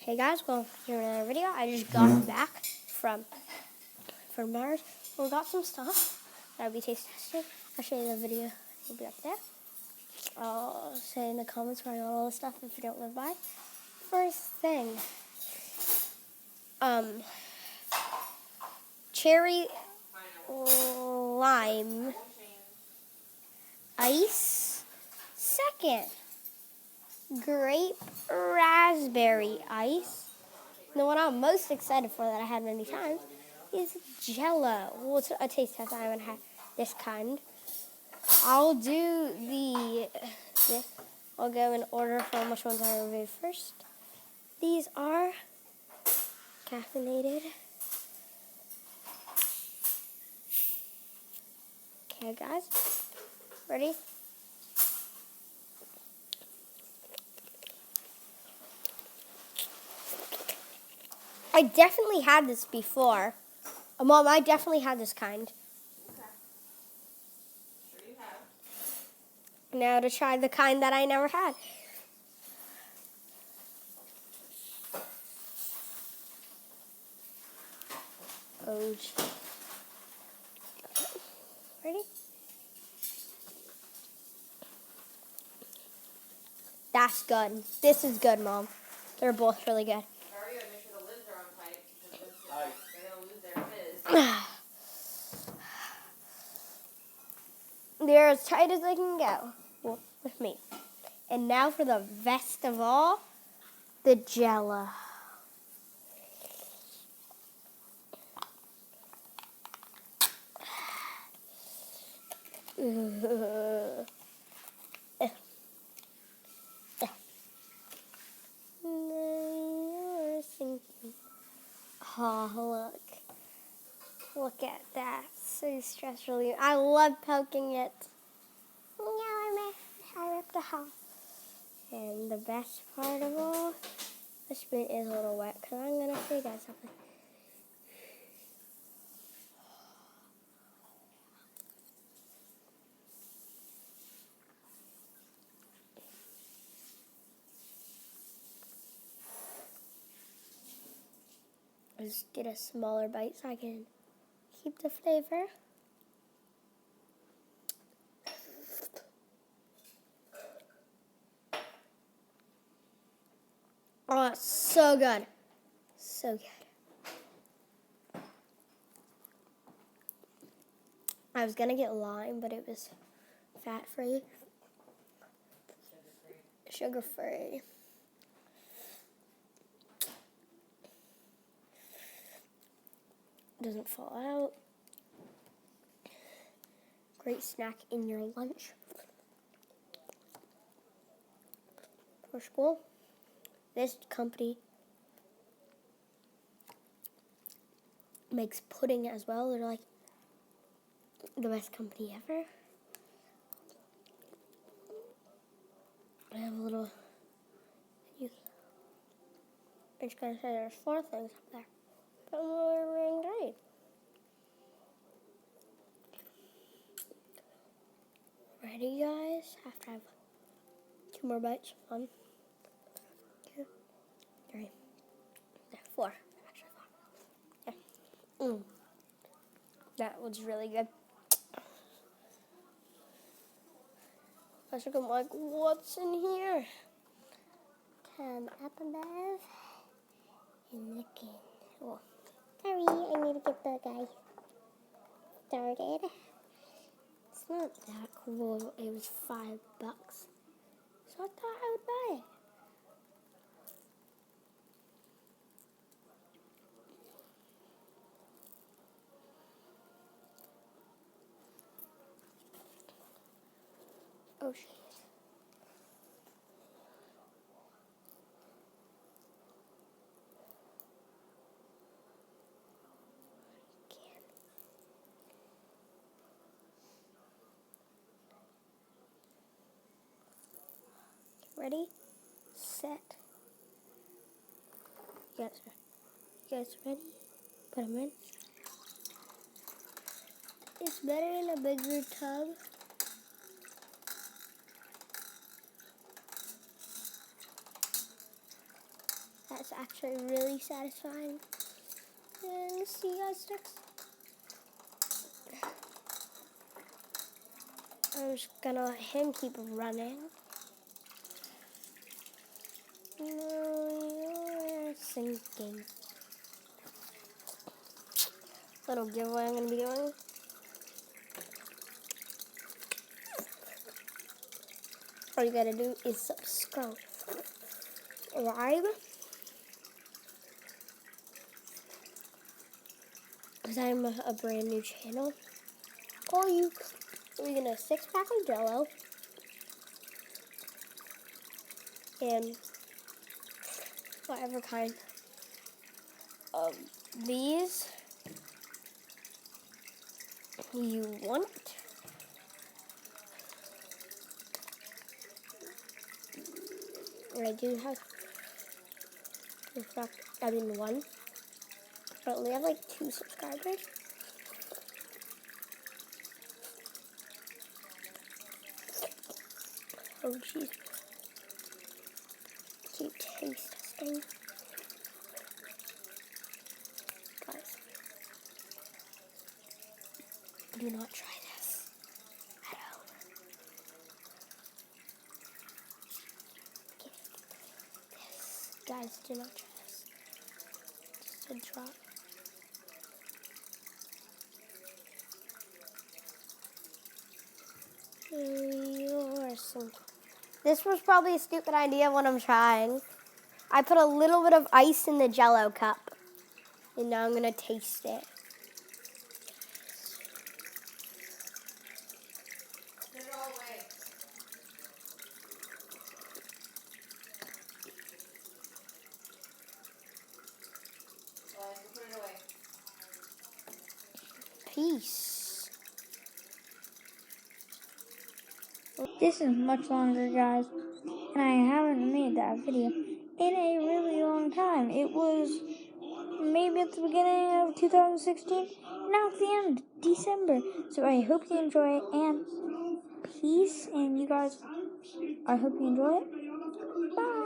Hey guys, welcome to another video. I just got back from Mars. We got some stuff that I'll be taste testing. I'll show you the video. It'll be up there. I'll say in the comments where I got all the stuff if you don't live by. First thing, cherry lime ice. Second, grape raspberry ice. The one I'm most excited for that I had many times is Jello. Well, it's a taste test. I haven't had this kind. I'll I'll go in order from which ones I reviewed first. These are caffeinated. Okay, guys. Ready? I definitely had this before. Mom, I definitely had this kind. Okay. Sure you have. Now to try the kind that I never had. Oh, ready? That's good. This is good, Mom. They're both really good. Hurry up, make sure the lids are on tight, because they're going to lose their fizz. They're as tight as they can go. Well, with me. And now for the best of all, the Jello. Oh, look at that. So stressful. I love poking it. I ripped a hole. And the best part of all, the spoon is a little wet because I'm going to show you guys something. Just get a smaller bite so I can keep the flavor. Oh, it's so good. So good. I was going to get lime, but it was fat-free. Sugar-free. Doesn't fall out. Great snack in your lunch. For school. This company makes pudding as well. They're like the best company ever. I have a little. I'm just gonna say there's 4 things up there, but we're in grade. Ready, guys? After I have 2 more bites. 1, 2, 3, 4. Actually 4. Yeah. That was really good. I should go like, what's in here? Come up above and look in. Oh, sorry, I need to get the guy started. It's not that cool. It was $5, so I thought I would buy it. Oh shit. Ready, set. You guys ready? Put them in. It's better in a bigger tub. That's actually really satisfying. And see you guys next. I'm just gonna let him keep running. No, you're sinking. Little giveaway I'm gonna be doing. All you gotta do is subscribe. Because I'm a brand new channel. We're gonna 6-pack of Jell-O. And whatever kind of these you want. And I do have, in fact, one. But we have like 2 subscribers. Oh jeez. Keep taste testing. Guys, do not try this at home. Guys, do not try this. Just a drop. This was probably a stupid idea when I'm trying. I put a little bit of ice in the Jell-O cup. And now I'm going to taste it. Put it all away. Well, I can put it away. Peace. This is much longer, guys, and I haven't made that video in a really long time. It was maybe at the beginning of 2016, now at the end, December. So I hope you enjoy it, and peace, and you guys, I hope you enjoy it. Bye!